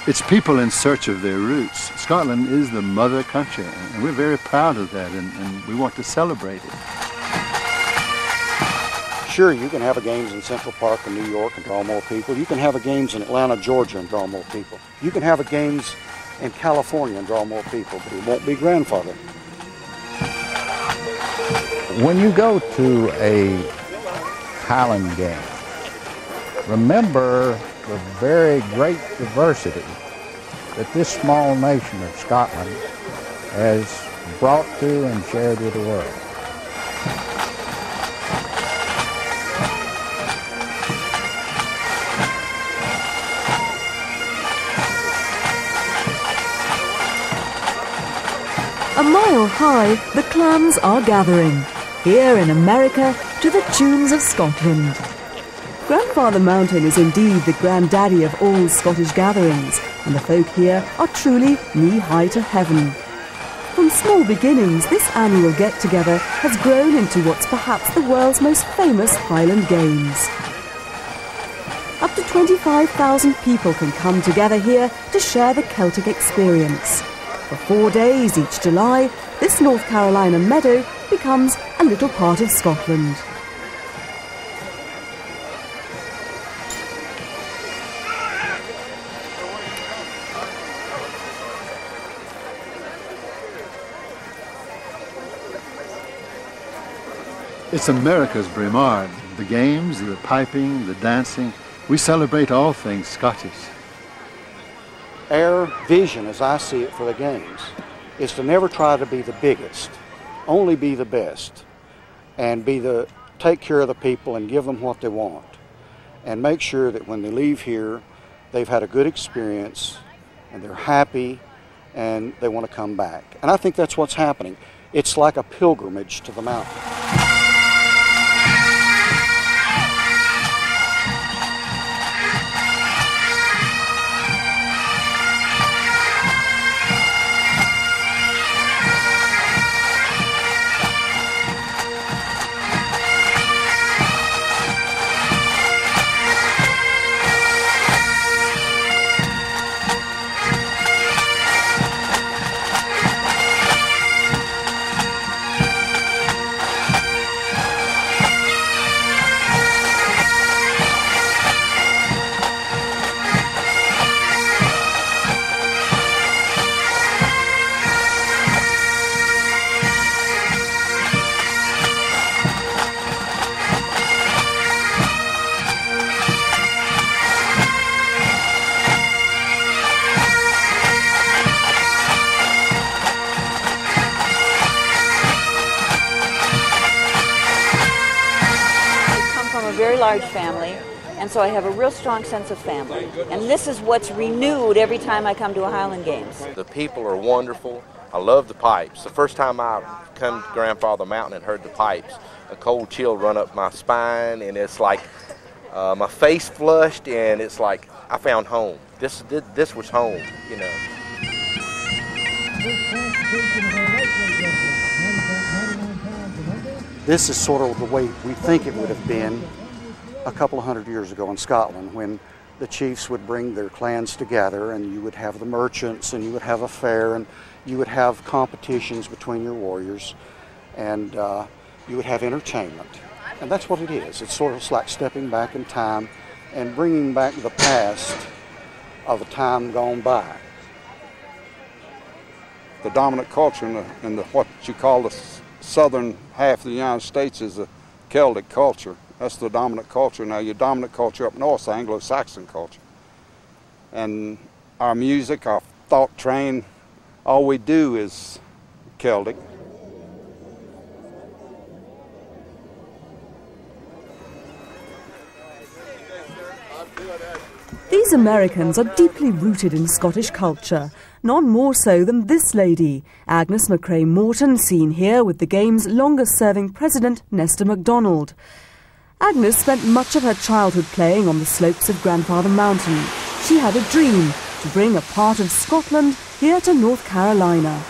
It's people in search of their roots. Scotland is the mother country, and we're very proud of that, and we want to celebrate it. Sure, you can have a games in Central Park in New York and draw more people. You can have a games in Atlanta, Georgia and draw more people. You can have a games in California and draw more people, but it won't be grandfathered. When you go to a Highland game, remember the very great diversity that this small nation of Scotland has brought to and shared with the world. A mile high, the clans are gathering, here in America, to the tunes of Scotland. Grandfather Mountain is indeed the granddaddy of all Scottish gatherings, and the folk here are truly knee-high to heaven. From small beginnings, this annual get-together has grown into what's perhaps the world's most famous Highland Games. Up to 25,000 people can come together here to share the Celtic experience. For 4 days each July, this North Carolina meadow becomes a little part of Scotland. It's America's Braemar. The games, the piping, the dancing. We celebrate all things Scottish. Our vision, as I see it for the games, is to never try to be the biggest, only be the best, and take care of the people and give them what they want, and make sure that when they leave here, they've had a good experience, and they're happy, and they want to come back. And I think that's what's happening. It's like a pilgrimage to the mountain. Very large family, and so I have a real strong sense of family, and this is what's renewed every time I come to a Highland Games. The people are wonderful. I love the pipes. The first time I come to Grandfather Mountain and heard the pipes, a cold chill run up my spine, and it's like my face flushed, and it's like I found home. This was home, you know. This is sort of the way we think it would have been a couple of hundred years ago in Scotland, when the chiefs would bring their clans together, and you would have the merchants, and you would have a fair, and you would have competitions between your warriors, and you would have entertainment. And that's what it is. It's sort of like stepping back in time and bringing back the past of a time gone by. The dominant culture in the what you call the southern half of the United States is the Celtic culture. That's the dominant culture. Now your dominant culture up north is Anglo-Saxon culture. And our music, our thought train, all we do is Celtic. These Americans are deeply rooted in Scottish culture, none more so than this lady, Agnes McCrae Morton, seen here with the game's longest-serving president, Nestor MacDonald. Agnes spent much of her childhood playing on the slopes of Grandfather Mountain. She had a dream to bring a part of Scotland here to North Carolina.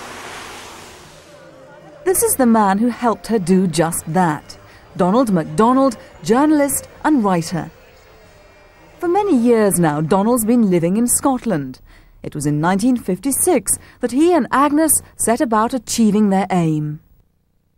This is the man who helped her do just that, Donald MacDonald, journalist and writer. For many years now, Donald's been living in Scotland. It was in 1956 that he and Agnes set about achieving their aim.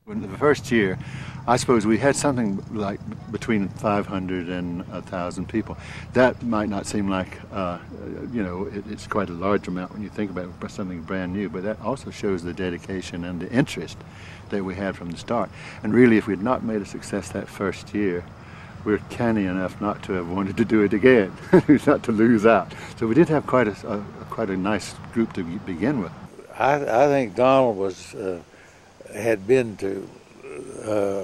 In the first year, I suppose we had something like between 500 and 1,000 people. That might not seem like, it's quite a large amount when you think about it, something brand new, but that also shows the dedication and the interest that we had from the start. And really, if we had not made a success that first year, we're canny enough not to have wanted to do it again, not to lose out. So we did have quite a nice group to begin with. I think Donald had been to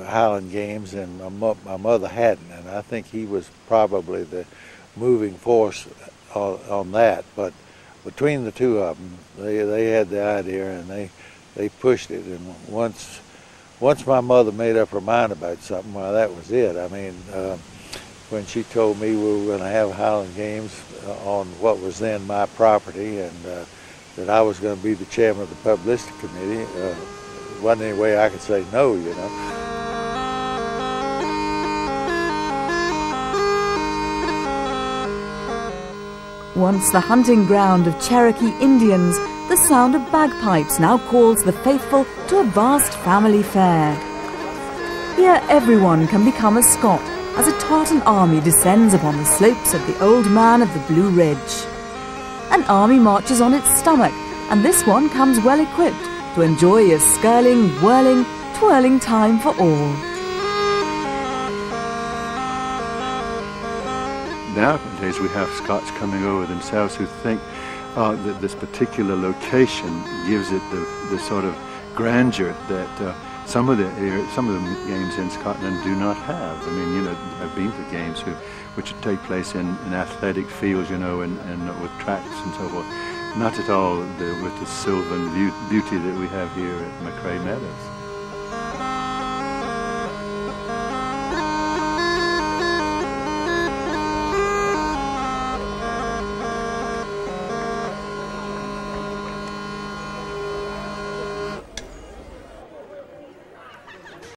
Highland Games, and my mother hadn't, and I think he was probably the moving force on that. But between the two of them, they had the idea, and they pushed it. And once my mother made up her mind about something, well, that was it. I mean, when she told me we were going to have Highland Games on what was then my property, and that I was going to be the chairman of the publicity committee, wasn't any way I could say no, you know. Once the hunting ground of Cherokee Indians, the sound of bagpipes now calls the faithful to a vast family fair. Here everyone can become a Scot as a tartan army descends upon the slopes of the Old Man of the Blue Ridge. An army marches on its stomach, and this one comes well equipped to enjoy a skirling, whirling, twirling time for all. Nowadays we have Scots coming over themselves who think that this particular location gives it the sort of grandeur that some of the games in Scotland do not have. I mean, I've been to games which take place in athletic fields, and with tracks and so forth. Not at all with the sylvan beauty that we have here at McRae Meadows.